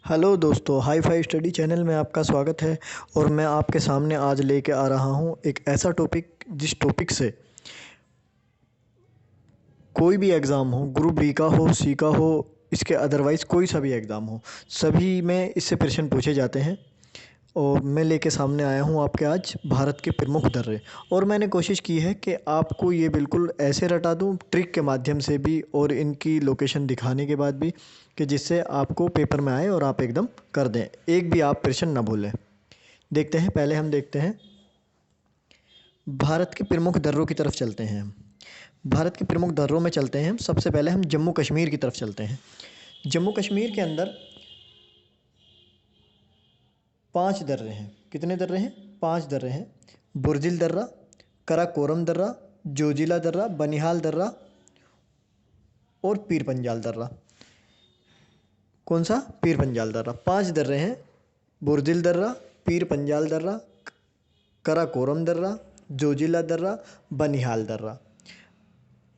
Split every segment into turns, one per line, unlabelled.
Hello दोस्तों, hi fi study channel में आपका स्वागत है। और मैं आपके सामने आज लेके आ रहा हूँ एक ऐसा टॉपिक जिस टॉपिक से कोई भी एग्ज़ाम हो, ग्रुप बी का हो, सी का हो, इसके अदरवाइज़ कोई सा भी एग्ज़ाम हो, सभी में इससे प्रश्न पूछे जाते हैं। और मैं लेके सामने आया हूँ आपके आज भारत के प्रमुख दर्रे। और मैंने कोशिश की है कि आपको ये बिल्कुल ऐसे रटा दूँ ट्रिक के माध्यम से भी और इनकी लोकेशन दिखाने के बाद भी कि जिससे आपको पेपर में आए और आप एकदम कर दें, एक भी आप प्रश्न ना भूलें। देखते हैं, पहले हम देखते हैं भारत के प्रमुख दर्रों की तरफ चलते हैं। हम भारत के प्रमुख दर्रों में चलते हैं। सबसे पहले हम जम्मू कश्मीर की तरफ चलते हैं। जम्मू कश्मीर के अंदर 5 दर्रे हैं। कितने दर्रे हैं? 5 दर्रे हैं। बुर्जिल दर्रा, कराकोरम दर्रा, जोजिला दर्रा, बनिहाल दर्रा और पीर पंजाल दर्रा। कौन सा? पीर पंजाल दर्रा। 5 दर्रे हैं। बुर्जिल दर्रा, पीर पंजाल दर्रा, कराकोरम दर्रा, जोजिला दर्रा, बनिहाल दर्रा।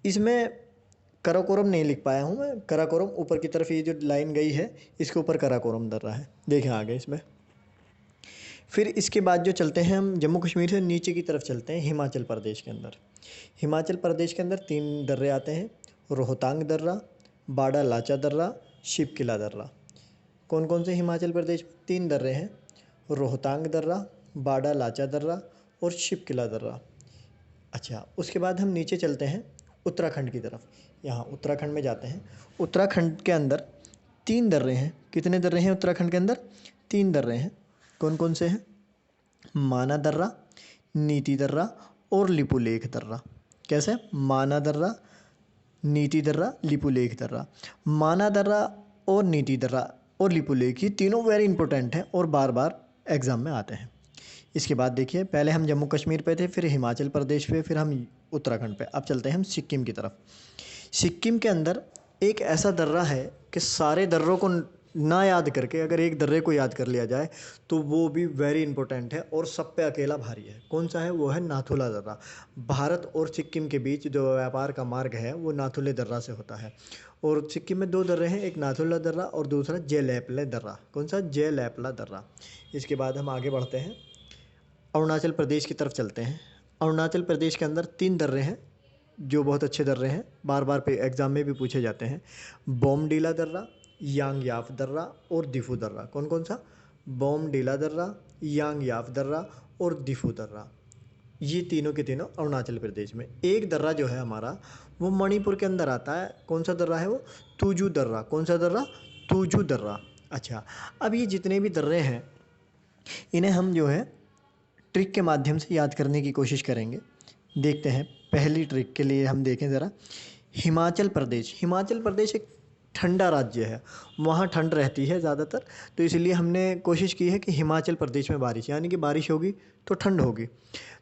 इसमें कराकोरम नहीं लिख पाया हूँ मैं। कराकोरम ऊपर की तरफ ये जो लाइन गई है, इसके ऊपर कराकोरम दर्रा है। देखें आगे इसमें। फिर इसके बाद जो चलते हैं हम जम्मू कश्मीर से नीचे की तरफ चलते हैं हिमाचल प्रदेश के अंदर। हिमाचल प्रदेश के अंदर 3 दर्रे आते हैं। रोहतांग दर्रा, बाड़ा लाचा दर्रा, शिव किला दर्रा। कौन कौन से हिमाचल प्रदेश में 3 दर्रे हैं? रोहतांग दर्रा, बाड़ा लाचा दर्रा और शिव किला दर्रा। अच्छा, उसके बाद हम नीचे चलते हैं उत्तराखंड की तरफ। यहाँ उत्तराखंड में जाते हैं। उत्तराखंड के अंदर 3 दर्रे हैं। कितने दर्रे हैं उत्तराखंड के अंदर? 3 दर्रे हैं। कौन कौन से हैं? माना दर्रा, नीति दर्रा और लिपुलेख दर्रा। कैसे? माना दर्रा, नीति दर्रा, लिपुलेख दर्रा। माना दर्रा और नीति दर्रा और लिपुलेख, ये तीनों वेरी इंपॉर्टेंट हैं और बार बार एग्ज़ाम में आते हैं। इसके बाद देखिए, पहले हम जम्मू कश्मीर पे थे, फिर हिमाचल प्रदेश पे, फिर हम उत्तराखंड पे। अब चलते हैं हम सिक्किम की तरफ। सिक्किम के अंदर एक ऐसा दर्रा है कि सारे दर्रों को ना याद करके अगर एक दर्रे को याद कर लिया जाए तो वो भी वेरी इंपॉर्टेंट है और सब पे अकेला भारी है। कौन सा है? वो है नाथुला दर्रा। भारत और सिक्किम के बीच जो व्यापार का मार्ग है वो नाथुले दर्रा से होता है। और सिक्किम में 2 दर्रे हैं, एक नाथुला दर्रा और दूसरा जेलैपले दर्रा। कौन सा? जेलैपला दर्रा। इसके बाद हम आगे बढ़ते हैं, अरुणाचल प्रदेश की तरफ चलते हैं। अरुणाचल प्रदेश के अंदर 3 दर्रे हैं जो बहुत अच्छे दर्रे हैं, बार बार पे एग्ज़ाम में भी पूछे जाते हैं। बोमडीला दर्रा, यांग याफ दर्रा और दिफू दर्रा। कौन कौन सा? बोमडीला दर्रा, यांग याफ दर्रा और दिफू दर्रा। ये तीनों के तीनों अरुणाचल प्रदेश में। एक दर्रा जो है हमारा वो मणिपुर के अंदर आता है। कौन सा दर्रा है वो? तुजू दर्रा। कौन सा दर्रा? तुजू दर्रा। अच्छा, अब ये जितने भी दर्रे हैं इन्हें हम जो है ट्रिक के माध्यम से याद करने की कोशिश करेंगे। देखते हैं, पहली ट्रिक के लिए हम देखें ज़रा। हिमाचल प्रदेश। हिमाचल प्रदेश एक ठंडा राज्य है, वहाँ ठंड रहती है ज़्यादातर, तो इसलिए हमने कोशिश की है कि हिमाचल प्रदेश में बारिश, यानी कि बारिश होगी तो ठंड होगी।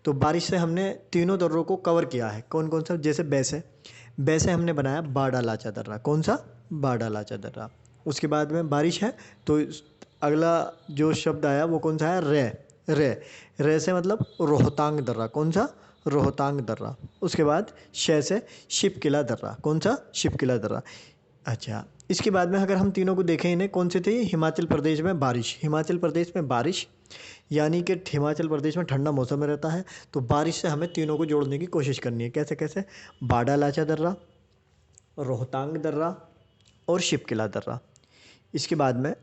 तो बारिश से हमने तीनों दर्रों को कवर किया है। कौन कौन सा? जैसे बैसे, बैसे हमने बनाया बाड़ा लाचा दर्रा। कौन सा? बाड़ा लाचा दर्रा। उसके बाद में बारिश है तो अगला जो शब्द आया वो कौन सा है? रे। रे, रे से मतलब रोहतांग दर्रा। कौन सा? रोहतांग दर्रा। उसके बाद शय से शिव किला दर्रा। कौन सा? शिव किला दर्रा। अच्छा, इसके बाद में अगर हम तीनों को देखें, इन्हें कौन से थे? हिमाचल प्रदेश में बारिश। हिमाचल प्रदेश में बारिश, यानी कि हिमाचल प्रदेश में ठंडा मौसम में रहता है, तो बारिश से हमें तीनों को जोड़ने की कोशिश करनी है। कैसे कैसे? बाड़ा लाचा दर्रा, रोहतांग दर्रा और शिव किला दर्रा। इसके बाद में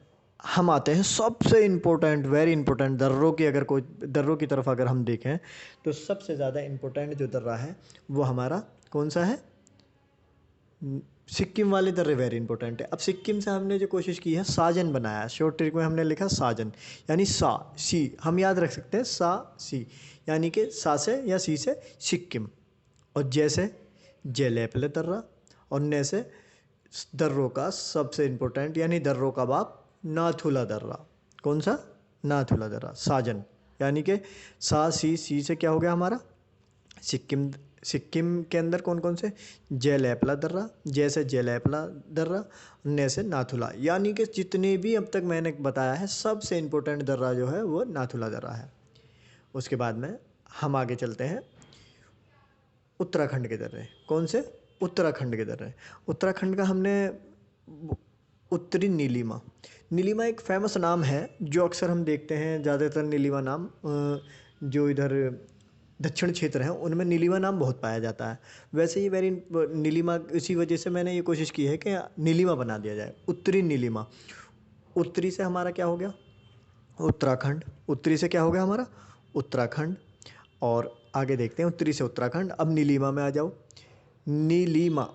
हम आते हैं सबसे इम्पोर्टेंट, वेरी इंपॉर्टेंट दर्रों की, अगर कोई दर्रों की तरफ अगर हम देखें तो सबसे ज़्यादा इम्पोर्टेंट जो दर्रा है वो हमारा कौन सा है? सिक्किम वाले दर्रे वेरी इंपॉर्टेंट है। अब सिक्किम से हमने जो कोशिश की है, साजन बनाया। शॉर्ट ट्रिक में हमने लिखा साजन, यानी सा सी हम याद रख सकते हैं, सा सी, यानी कि सा से या सी से सिक्किम, और जैसे जेलेपले दर्रा, और ने से दर्रों का सबसे इम्पोर्टेंट यानी दर्रों का बाप नाथुला दर्रा। कौन सा? नाथुला दर्रा। साजन, यानी कि सा सी से क्या हो गया हमारा? सिक्किम। सिक्किम के अंदर कौन कौन से? जेलैपला दर्रा, जैसे जेलैपला दर्रा, ने से नाथुला, यानी कि जितने भी अब तक मैंने बताया है सबसे इम्पोर्टेंट दर्रा जो है वो नाथुला दर्रा है। उसके बाद में हम आगे चलते हैं उत्तराखंड के दर्रे। कौन से? उत्तराखंड के दर्रे। उत्तराखंड का हमने उत्तरी नीलिमा। नीलिमा एक फेमस नाम है जो अक्सर हम देखते हैं, ज़्यादातर नीलिमा नाम जो इधर दक्षिण क्षेत्र हैं उनमें नीलिमा नाम बहुत पाया जाता है। वैसे ही वेरी नीलिमा, इसी वजह से मैंने ये कोशिश की है कि नीलिमा बना दिया जाए, उत्तरी नीलिमा। उत्तरी से हमारा क्या हो गया? उत्तराखंड। उत्तरी से क्या हो गया हमारा? उत्तराखंड। और आगे देखते हैं, उत्तरी से उत्तराखंड। अब नीलिमा में आ जाओ। नीलिमा,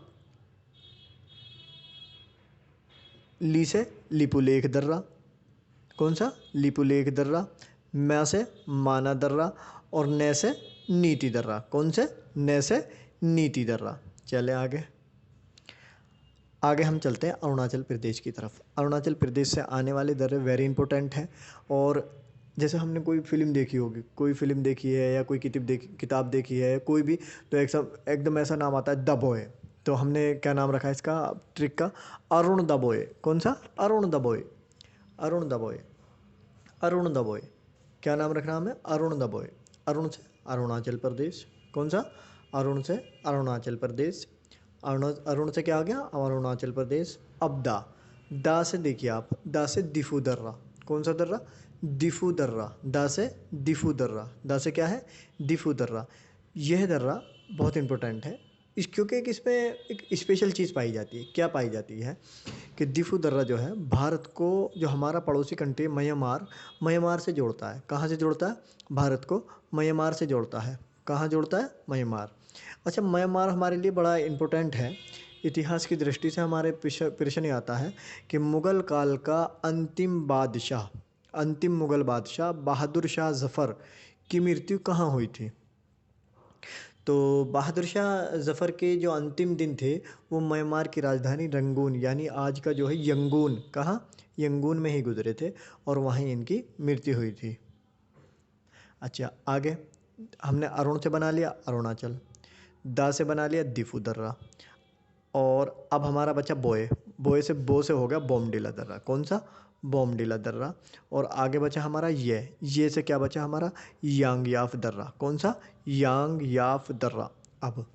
ली से लिपुलेख दर्रा। कौन सा? लिपुलेख दर्रा। मैं से माना दर्रा और ने से नीति दर्रा। कौन से? ने से नीति दर्रा। चले आगे। आगे हम चलते हैं अरुणाचल प्रदेश की तरफ। अरुणाचल प्रदेश से आने वाले दर्रे वेरी इंपॉर्टेंट हैं। और जैसे हमने कोई फिल्म देखी होगी, कोई फिल्म देखी है या कोई किताब देखी है कोई भी, तो एकदम ऐसा नाम आता है दबोए। तो हमने क्या नाम रखा है इसका, ट्रिक का? अरुण दबोए। कौन सा? अरुण दबोए। अरुण दबोए। अरुण दबोए। क्या नाम रखना हमें? अरुण दबोए। अरुण से अरुणाचल प्रदेश। कौन सा? अरुण से अरुणाचल प्रदेश। अरुण से क्या आ गया? अरुणाचल प्रदेश। अब दा से देखिए आप, दा से दिफू दर्रा। कौन सा दर्रा? दिफू दर्रा। दा से दिफू दर्रा। दा से क्या है? दिफू दर्रा। यह दर्रा बहुत इंपॉर्टेंट है क्योंकि इसमें एक स्पेशल चीज़ पाई जाती है। क्या पाई जाती है कि दिफू दर्रा जो है भारत को, जो हमारा पड़ोसी कंट्री म्यांमार से जोड़ता है। कहाँ से जोड़ता है? भारत को म्यांमार से जोड़ता है। कहाँ जोड़ता है? म्यांमार। अच्छा, म्यांमार हमारे लिए बड़ा इम्पोर्टेंट है। इतिहास की दृष्टि से हमारे प्रश्न ये आता है कि मुग़ल काल का अंतिम मुग़ल बादशाह बहादुर शाह ज़फ़र की मृत्यु कहाँ हुई थी? तो बहादुर शाह ज़फ़र के जो अंतिम दिन थे वो म्यांमार की राजधानी रंगून, यानी आज का जो है यंगून, कहाँ? यंगून में ही गुजरे थे और वहीं इनकी मृत्यु हुई थी। अच्छा, आगे हमने अरुण से बना लिया अरुणाचल, दा से बना लिया दिफू दर्रा, और अब हमारा बचा बोए। बो से हो गया बोमडिला दर्रा। कौन सा? बोमडिला दर्रा। और आगे बचा हमारा ये से क्या बचा हमारा? यांगयाफ दर्रा। कौन सा? यांगयाफ दर्रा। अब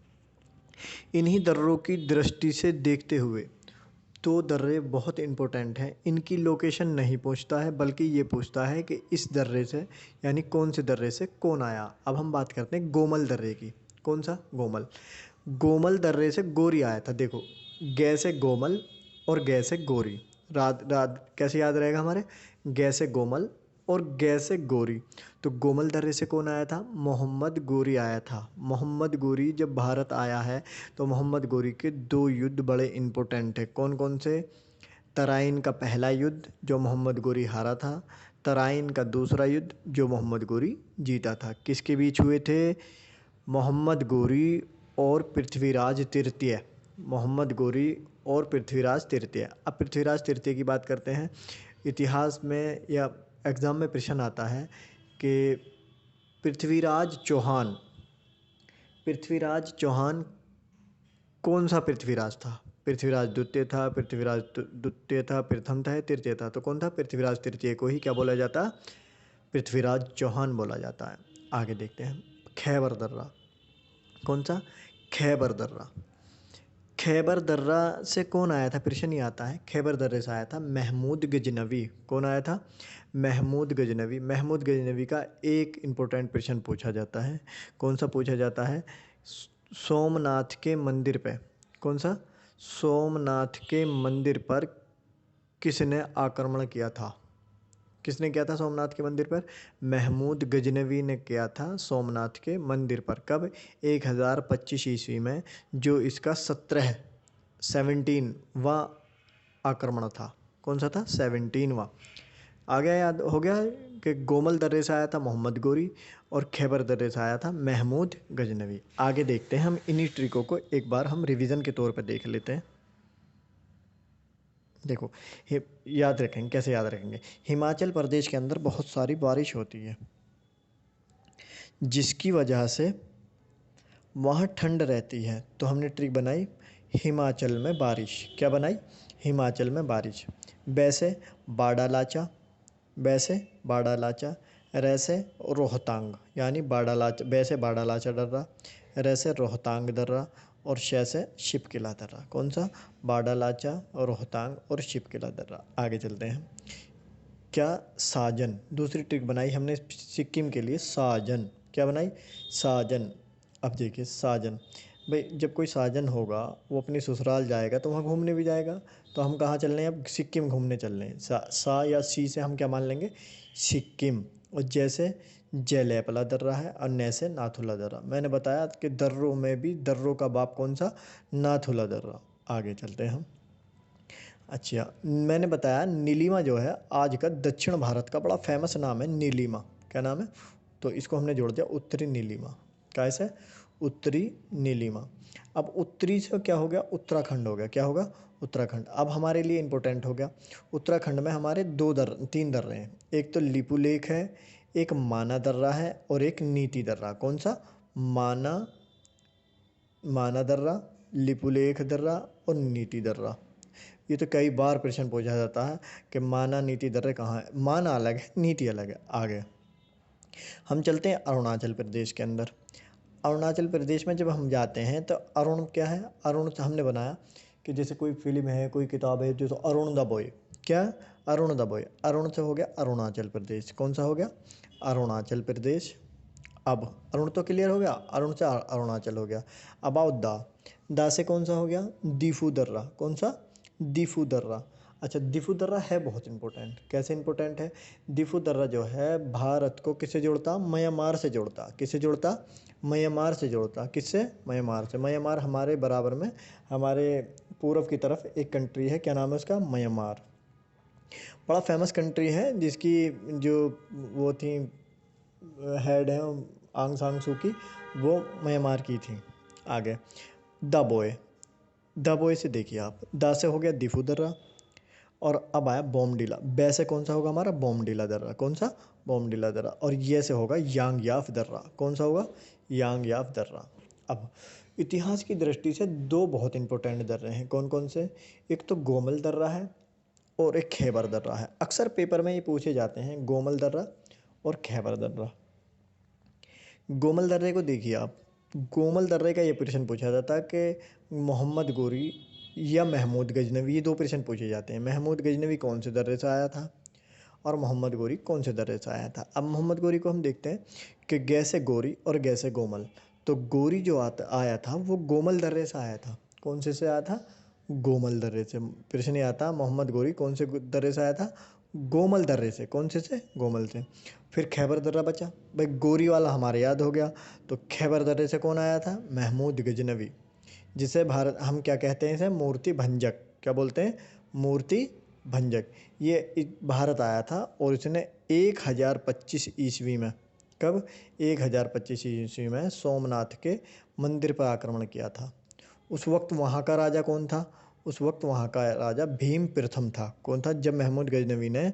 इन्हीं दर्रों की दृष्टि से देखते हुए तो दर्रे बहुत इंपॉर्टेंट हैं। इनकी लोकेशन नहीं पूछता है बल्कि ये पूछता है कि इस दर्रे से, यानी कौन से दर्रे से कौन आया। अब हम बात करते हैं गोमल दर्रे की। कौन सा? गोमल। गोमल दर्रे से गोरी आया था। देखो, गे से गोमल और गे से गोरी। रात रात कैसे याद रहेगा हमारे? गे से गोमल और गे से गोरी। तो गोमल दर्रे से कौन आया था? मोहम्मद गोरी आया था। मोहम्मद गोरी जब भारत आया है तो मोहम्मद गोरी के 2 युद्ध बड़े इम्पोर्टेंट हैं। कौन कौन से? तराइन का पहला युद्ध जो मोहम्मद गोरी हारा था, तराइन का दूसरा युद्ध जो मोहम्मद गोरी जीता था। किसके बीच हुए थे? मोहम्मद गोरी और पृथ्वीराज तृतीय। मोहम्मद गोरी और पृथ्वीराज तृतीय। अब पृथ्वीराज तृतीय की बात करते हैं। इतिहास में या एग्ज़ाम में प्रश्न आता है कि पृथ्वीराज चौहान कौन सा पृथ्वीराज था? पृथ्वीराज द्वितीय था, प्रथम था या तृतीय था? तो कौन था? पृथ्वीराज तृतीय को ही क्या बोला जाता है? पृथ्वीराज चौहान बोला जाता है। आगे देखते हैं खैबर दर्रा। कौन सा? खैबर दर्रा। खैबर दर्रा से कौन आया था? प्रश्न ये आता है। खैबर दर्रे से आया था महमूद गजनवी। कौन आया था? महमूद गजनवी। महमूद गजनवी का एक इम्पोर्टेंट प्रश्न पूछा जाता है। कौन सा पूछा जाता है? सोमनाथ के मंदिर पे। कौन सा? सोमनाथ के मंदिर पर किसने आक्रमण किया था? किसने किया था सोमनाथ के मंदिर पर? महमूद गजनवी ने किया था सोमनाथ के मंदिर पर। कब? 1025 ईस्वी में, जो इसका 17वां आक्रमण था। कौन सा था? 17वां। आ गया, याद हो गया कि गोमल दर्रे से आया था मोहम्मद गोरी और खैबर दर्रे से आया था महमूद गजनवी। आगे देखते हैं हम इन्हीं ट्रिकों को एक बार हम रिवीजन के तौर पर देख लेते हैं। देखो, याद रखेंगे, कैसे याद रखेंगे? हिमाचल प्रदेश के अंदर बहुत सारी बारिश होती है जिसकी वजह से वहाँ ठंड रहती है। तो हमने ट्रिक बनाई हिमाचल में बारिश। क्या बनाई? हिमाचल में बारिश। वैसे बाड़ालाचा, वैसे बाड़ालाचा, रैसे रोहतांग, यानी बाड़ालाचा, वैसे बाड़ालाचा दर्रा, रैसे रोहतांग दर्रा, और श से शिपकिला दर्रा। कौन सा? बाडालाचा, रोहतांग और शिपकिला दर्रा। आगे चलते हैं। क्या साजन, दूसरी ट्रिक बनाई हमने सिक्किम के लिए, साजन। क्या बनाई? साजन। अब देखिए साजन, भाई जब कोई साजन होगा वो अपनी ससुराल जाएगा तो वहाँ घूमने भी जाएगा। तो हम कहाँ चल रहे हैं? अब सिक्किम घूमने चल रहे हैं। सा या सी से हम क्या मान लेंगे? सिक्किम। और जैसे जयलेपला दर्रा है और नै से नाथुला दर्रा। मैंने बताया कि दर्रों में भी दर्रों का बाप कौन सा? नाथुला दर्रा। आगे चलते हैं हम। अच्छा, मैंने बताया नीलिमा जो है आज का दक्षिण भारत का बड़ा फेमस नाम है, नीलिमा। क्या नाम है? तो इसको हमने जोड़ दिया उत्तरी नीलिमा। कैसे? उत्तरी नीलिमा। अब उत्तरी से क्या हो गया? उत्तराखंड हो गया। क्या होगा? उत्तराखंड। अब हमारे लिए इंपॉर्टेंट हो गया, उत्तराखंड में हमारे तीन दर्रे हैं। एक तो लिपुलेख है, एक माना दर्रा है और एक नीति दर्रा। कौन सा? माना दर्रा, लिपुलेख दर्रा और नीति दर्रा। ये तो कई बार प्रश्न पूछा जाता है कि माना नीति दर्रे कहाँ है। माना अलग है, नीति अलग है। आगे हम चलते हैं अरुणाचल प्रदेश के अंदर। अरुणाचल प्रदेश में जब हम जाते हैं तो अरुण क्या है? अरुण से हमने बनाया कि जैसे कोई फिल्म है, कोई किताब है, जो तो अरुण द बॉय। क्या? Arun the boy. अरुण से हो गया अरुणाचल प्रदेश। कौन सा हो गया? अरुणाचल प्रदेश। अब अरुण तो क्लियर हो गया, अरुण से अरुणाचल हो गया। अब आओ दा से कौन सा हो गया? दीफू दर्रा। कौन सा? दीफू दर्रा। अच्छा, दीफू दर्रा है बहुत इंपॉर्टेंट। कैसे इंपॉर्टेंट है? दीफू दर्रा जो है भारत को किससे जोड़ता? म्यांमार से जोड़ता। किससे जोड़ता? म्यांमार से जोड़ता। किससे? म्यांमार से। म्यांमार हमारे बराबर में, हमारे पूर्व की तरफ एक कंट्री है। क्या नाम है उसका? म्यांमार। बड़ा फेमस कंट्री है जिसकी जो वो थी हेड है आंग सांग सू की, वो म्यांमार की थी। आगे दाबोए। दाबोए से देखिए आप, दा से हो गया दीफू दर्रा और अब आया बोमडीला। बै से कौन सा होगा हमारा? बोमडीला दर्रा। कौन सा? बोमडीला दर्रा। और ये से होगा यांगयाफ दर्रा। कौन सा होगा? यांगयाफ दर्रा। अब इतिहास की दृष्टि से दो बहुत इंपॉर्टेंट दर्रे हैं। कौन कौन से? एक तो गोमल दर्रा है और एक खैबर दर्रा है। अक्सर पेपर में ये पूछे जाते हैं, गोमल दर्रा और खैबर दर्रा। गोमल दर्रे को देखिए आप, गोमल दर्रे का ये प्रश्न पूछा जाता है कि मोहम्मद गोरी या महमूद गजनवी, ये दो प्रश्न पूछे जाते हैं। महमूद गजनवी कौन से दर्रे से आया था और मोहम्मद गोरी कौन से दर्रे से आया था। अब मोहम्मद गोरी को हम देखते हैं कि गैसे गोरी और गैसे गोमल। तो गोरी जो आया था वो गोमल दर्रे से आया था। कौन से आया था? गोमल दर्रे से। प्रश्न ये आता, मोहम्मद गोरी कौन से दर्रे से आया था? गोमल दर्रे से। कौन से? गोमल से। फिर खैबर दर्रा बचा। भाई गोरी वाला हमारे याद हो गया, तो खैबर दर्रे से कौन आया था? महमूद गजनवी, जिसे भारत हम क्या कहते हैं? इसे मूर्ति भंजक। क्या बोलते हैं? मूर्ति भंजक। ये भारत आया था और इसने 1025 ईस्वी में, कब? 1025 ईस्वी में सोमनाथ के मंदिर पर आक्रमण किया था। उस वक्त वहाँ का राजा कौन था? उस वक्त वहाँ का राजा भीम प्रथम था। कौन था? जब महमूद गजनवी ने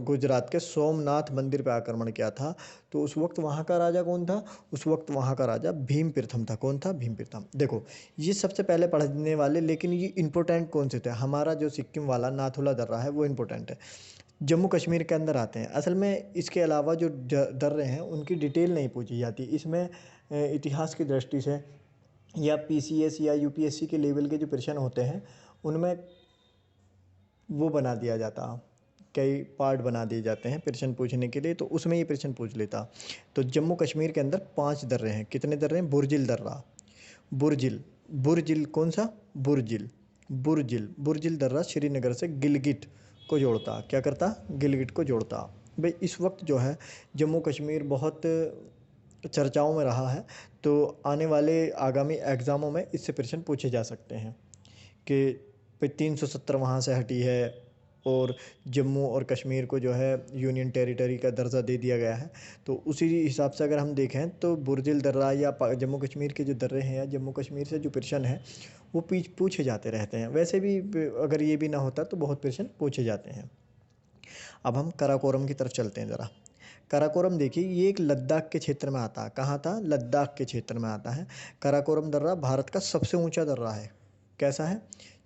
गुजरात के सोमनाथ मंदिर पर आक्रमण किया था तो उस वक्त वहाँ का राजा कौन था? उस वक्त वहाँ का राजा भीम प्रथम था। कौन था? भीम प्रथम। देखो ये सबसे पहले पढ़ने वाले, लेकिन ये इंपॉर्टेंट कौन से थे? हमारा जो सिक्किम वाला नाथुला दर्रा है वो इंपॉर्टेंट है। जम्मू कश्मीर के अंदर आते हैं। असल में इसके अलावा जो दर्रे हैं उनकी डिटेल नहीं पूछी जाती इसमें। इतिहास की दृष्टि से या पीसीएस या यूपीएससी के लेवल के जो प्रश्न होते हैं उनमें वो बना दिया जाता, कई पार्ट बना दिए जाते हैं प्रश्न पूछने के लिए, तो उसमें ये प्रश्न पूछ लेता। तो जम्मू कश्मीर के अंदर 5 दर्रे हैं। कितने दर्रे हैं? बुरजिल दर्रा, बुरजिल, बुरजिल कौन सा? बुरजिल, बुरजिल, बुरजिल दर्रा श्रीनगर से गिलगिट को जोड़ता। क्या करता? गिलगिट को जोड़ता। भाई इस वक्त जो है जम्मू कश्मीर बहुत चर्चाओं में रहा है, तो आने वाले आगामी एग्ज़ामों में इससे प्रश्न पूछे जा सकते हैं कि भाई 370 वहाँ से हटी है और जम्मू और कश्मीर को जो है यूनियन टेरिटरी का दर्जा दे दिया गया है। तो उसी हिसाब से अगर हम देखें तो बुरजिल दर्रा या जम्मू कश्मीर के जो दर्रे हैं या जम्मू कश्मीर से जो प्रश्न हैं वो पूछे जाते रहते हैं। वैसे भी अगर ये भी ना होता तो बहुत प्रश्न पूछे जाते हैं। अब हम कराकोरम की तरफ चलते हैं ज़रा। कराकोरम देखिए, ये एक लद्दाख के क्षेत्र में आता है। कहाँ था? लद्दाख के क्षेत्र में आता है। कराकोरम दर्रा भारत का सबसे ऊंचा दर्रा है। कैसा है?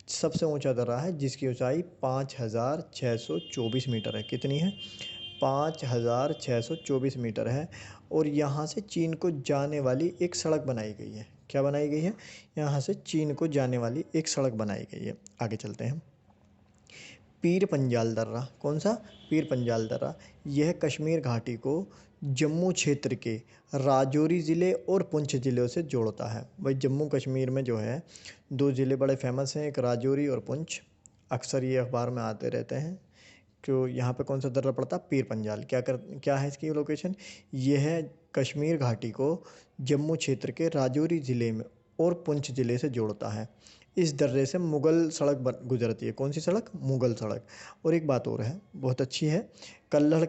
सबसे ऊंचा दर्रा है जिसकी ऊंचाई 5624 मीटर है। कितनी है? 5624 मीटर है। और यहाँ से चीन को जाने वाली एक सड़क बनाई गई है। क्या बनाई गई है? यहाँ से चीन को जाने वाली एक सड़क बनाई गई है। आगे चलते हैं हम। पीर पंजाल दर्रा, कौन सा? पीर पंजाल दर्रा। यह कश्मीर घाटी को जम्मू क्षेत्र के राजौरी ज़िले और पुंछ ज़िलों से जोड़ता है। भाई जम्मू कश्मीर में जो है 2 ज़िले बड़े फेमस हैं, एक राजौरी और पुंछ। अक्सर ये अखबार में आते रहते हैं। तो यहाँ पे कौन सा दर्रा पड़ता है? पीर पंजाल। क्या है इसकी लोकेशन? ये है कश्मीर घाटी को जम्मू क्षेत्र के राजौरी ज़िले में और पुंछ ज़िले से जोड़ता है। इस दर्रे से मुगल सड़क गुजरती है। कौन सी सड़क? मुगल सड़क। और एक बात और है, बहुत अच्छी है। कल्हड़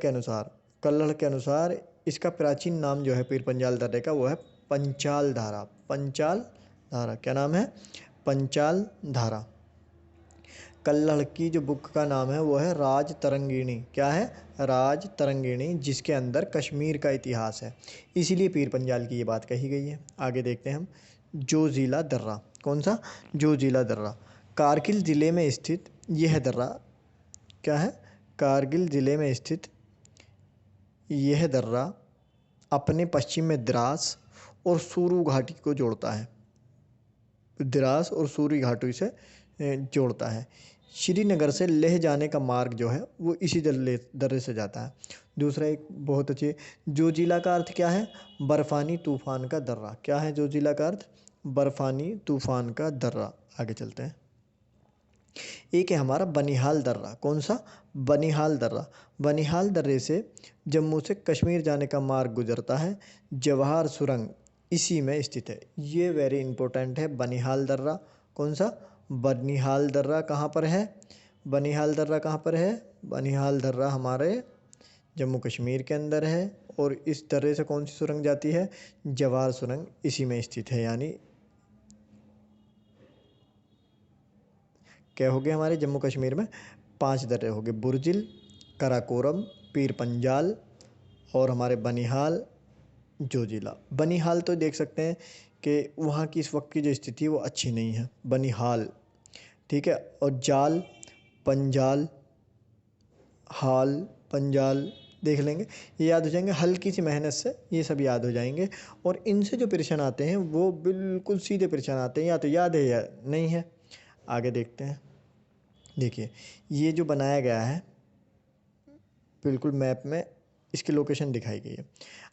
के अनुसार इसका प्राचीन नाम जो है पीर पंजाल दर्रे का, वो है पंचाल धारा। पंचाल धारा, क्या नाम है? पंचाल धारा। कल्हड़ की जो बुक का नाम है वो है राज तरंगिणी। क्या है? राज तरंगिणी, जिसके अंदर कश्मीर का इतिहास है, इसीलिए पीर पंजाल की ये बात कही गई है। आगे देखते हैं हम। जोजिला दर्रा, कौन सा? जोजिला दर्रा। कारगिल ज़िले में स्थित यह दर्रा, क्या है? कारगिल ज़िले में स्थित यह दर्रा अपने पश्चिम में द्रास और सुरू घाटी को जोड़ता है। द्रास और सूरी घाटी से जोड़ता है। श्रीनगर से लेह जाने का मार्ग जो है वो इसी दर्रे से जाता है। दूसरा एक बहुत अच्छी, जोजिला का अर्थ क्या है? बर्फानी तूफान का दर्रा। क्या है जोजिला का अर्थ? बर्फानी तूफान का दर्रा। आगे चलते हैं। एक है हमारा बनिहाल दर्रा। कौन सा? बनिहाल दर्रा। बनिहाल दर्रे से जम्मू से कश्मीर जाने का मार्ग गुजरता है। जवाहर सुरंग इसी में स्थित है। ये वेरी इंपॉर्टेंट है, बनिहाल दर्रा। कौन सा? बनिहाल दर्रा कहाँ पर है? बनिहाल दर्रा कहाँ पर है? बनिहाल दर्रा हमारे जम्मू कश्मीर के अंदर है। और इस दर्रे से कौन सी सुरंग जाती है? जवाहर सुरंग इसी में स्थित है। यानी क्या हो गए हमारे जम्मू कश्मीर में? 5 दर्रे हो गए, बुर्जिल, कराकोरम, पीर पंजाल और हमारे बनिहाल, जोजिला। बनिहाल तो देख सकते हैं कि वहाँ की इस वक्त की जो स्थिति है वो अच्छी नहीं है। बनिहाल, ठीक है। और जाल, पंजाल, हाल, पंजाल देख लेंगे, ये याद हो जाएंगे। हल्की सी मेहनत से ये सब याद हो जाएंगे। और इनसे जो प्रश्न आते हैं वो बिल्कुल सीधे प्रश्न आते हैं, या तो याद है या नहीं है। आगे देखते हैं। देखिए ये जो बनाया गया है बिल्कुल मैप में इसकी लोकेशन दिखाई गई है।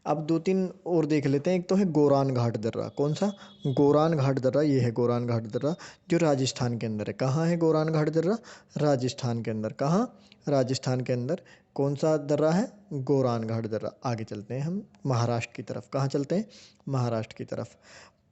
अब 2-3 और देख लेते हैं। एक तो है गोरान घाट दर्रा। कौन सा? गोरान घाट दर्रा। ये है गोरान घाट दर्रा जो राजस्थान के अंदर है। कहाँ है गोरान घाट दर्रा? राजस्थान के अंदर। कहाँ? राजस्थान के अंदर। कौन सा दर्रा है? गोरान घाट दर्रा। आगे चलते हैं हम महाराष्ट्र की तरफ। कहाँ चलते हैं? महाराष्ट्र की तरफ।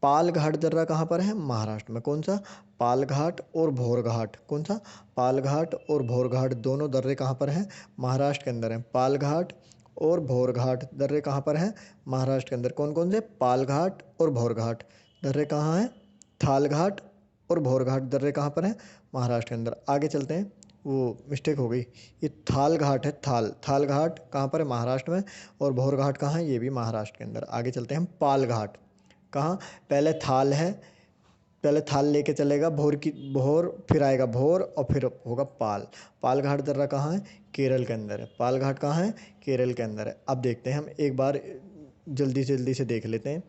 पाल घाट दर्रा कहाँ पर है? महाराष्ट्र में। कौन सा? पाल घाट और भोर घाट। कौन सा? पाल घाट और भोर घाट दोनों दर्रे कहाँ पर हैं? महाराष्ट्र के अंदर हैं। पाल घाट और भोर घाट दर्रे कहाँ पर हैं? महाराष्ट्र के अंदर। कौन कौन से? पाल घाट और भोर घाट दर्रे कहाँ हैं? थाल घाट और भोर घाट दर्रे कहाँ पर हैं? महाराष्ट्र के अंदर। आगे चलते हैं। वो मिस्टेक हो गई, ये थाल घाट है। थाल घाट कहाँ पर है? महाराष्ट्र में। और भोर घाट कहाँ है? ये भी महाराष्ट्र के अंदर। आगे चलते हैं हम पाल घाट। कहाँ? पहले थाल है, पहले थाल लेके चलेगा भोर, फिर आएगा भोर और फिर होगा पाल। पाल घाट दर्रा कहाँ है? केरल के अंदर है। पाल घाट कहाँ है? केरल के अंदर है। अब देखते हैं हम एक बार जल्दी से देख लेते हैं।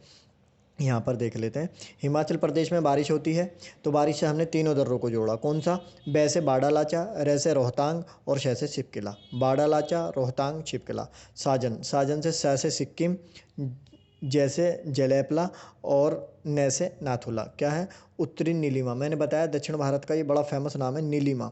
यहाँ पर देख लेते हैं। हिमाचल प्रदेश में बारिश होती है तो बारिश से हमने तीनों दर्रों को जोड़ा। कौन सा? बै से बाड़ालाचा, रे से रोहतांग और शै से शिपकिला। बाड़ालाचा, रोहतांग, शिपकिला। साजन से सै से सिक्किम, जैसे जलेपला और नै से नाथुला। क्या है? उत्तरी नीलिमा। मैंने बताया दक्षिण भारत का ये बड़ा फेमस नाम है नीलिमा।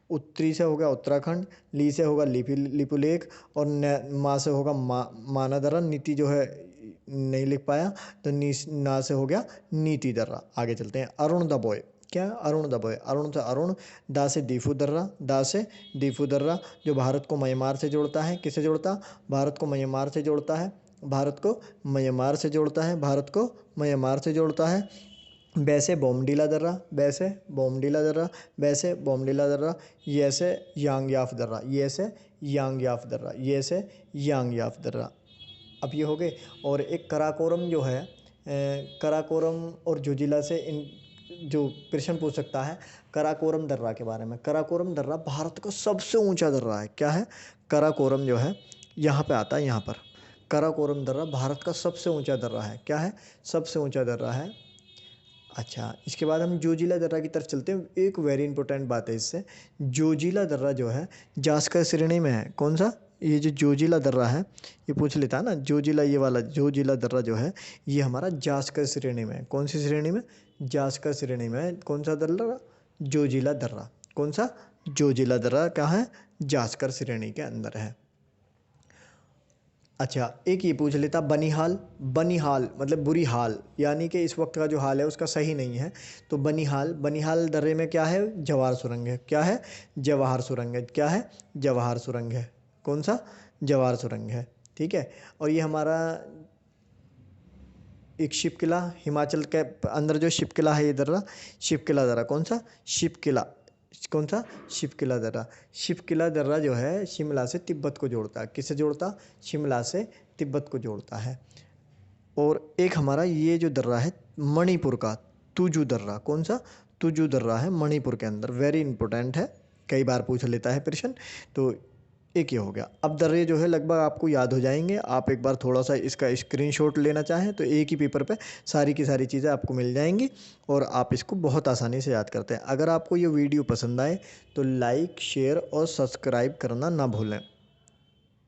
उत्तरी से हो गया उत्तराखंड, ली से होगा लिपुलेख और मा से होगा मानादर्रा। नीति जो है नहीं लिख पाया तो ना से हो गया नीति दर्रा। आगे चलते हैं। अरुण दबोय। क्या? अरुण दबोय। अरुण से अरुण, दा से दीफू दर्रा, दा से दीफू दर्रा जो भारत को म्यांमार से जोड़ता है। किससे जोड़ता? भारत को म्यांमार से जोड़ता है। भारत को म्यांमार से जोड़ता है। भारत को म्यांमार से जोड़ता है। वैसे बोमडीला दर्रा, वैसे बोमडीला दर्रा, वैसे बोमडीला दर्रा, ये से यांगयाफ दर्रा, ये से यांगयाफ दर्रा, ये से यांगयाफ दर्रा। अब ये हो गए। और एक कराकोरम जो है, कराकोरम और जोजिला से इन जो प्रश्न पूछ सकता है कराकोरम दर्रा के बारे में। कराकोरम दर्रा भारत का सबसे ऊंचा दर्रा है। क्या है? कराकोरम जो है यहाँ पे आता है। यहाँ पर कराकोरम दर्रा भारत का सबसे ऊंचा दर्रा है। क्या है? सबसे ऊंचा दर्रा है। अच्छा, इसके बाद हम जोजिला दर्रा की तरफ चलते हैं। एक वेरी इंपॉर्टेंट बात है इससे, जोजिला दर्रा जो है जास्कर श्रेणी में है। कौन सा? ये जो जोजिला दर्रा है, ये पूछ लेता है ना, जोजिला, ये वाला जोजिला दर्रा जो है ये हमारा जास्कर श्रेणी में है। कौन सी श्रेणी में? जास्कर श्रेणी में है। कौन सा दर्रा? जोजिला दर्रा। कौन सा? जोजिला दर्रा कहाँ है? जास्कर श्रेणी के अंदर है। अच्छा, एक ये पूछ लेता, बनिहाल। बनिहाल मतलब बुरी हाल, यानी कि इस वक्त का जो हाल है उसका सही नहीं है। तो बनिहाल, बनिहाल दर्रे में क्या है? जवाहर सुरंग है। क्या है? जवाहर सुरंग है। क्या है? जवाहर सुरंग है। कौन सा? जवाहर सुरंग है। ठीक है। और ये हमारा एक शिव किला, हिमाचल के अंदर जो शिव किला है ये दर्रा, शिव किला दर्रा। कौन सा? शिव किला। कौन सा? शिव किला दर्रा। शिव किला दर्रा जो है शिमला से तिब्बत को जोड़ता है। किससे जोड़ता? शिमला से तिब्बत को जोड़ता है। और एक हमारा ये जो दर्रा है मणिपुर का, तुजू दर्रा। कौन सा? तुजू दर्रा है मणिपुर के अंदर। वेरी इंपॉर्टेंट है, कई बार पूछ लेता है प्रश्न। तो एक ये हो गया। अब दर्रे जो है लगभग आपको याद हो जाएंगे। आप एक बार थोड़ा सा इसका स्क्रीनशॉट लेना चाहें तो एक ही पेपर पे सारी की सारी चीज़ें आपको मिल जाएंगी और आप इसको बहुत आसानी से याद करते हैं। अगर आपको ये वीडियो पसंद आए तो लाइक, शेयर और सब्सक्राइब करना ना भूलें।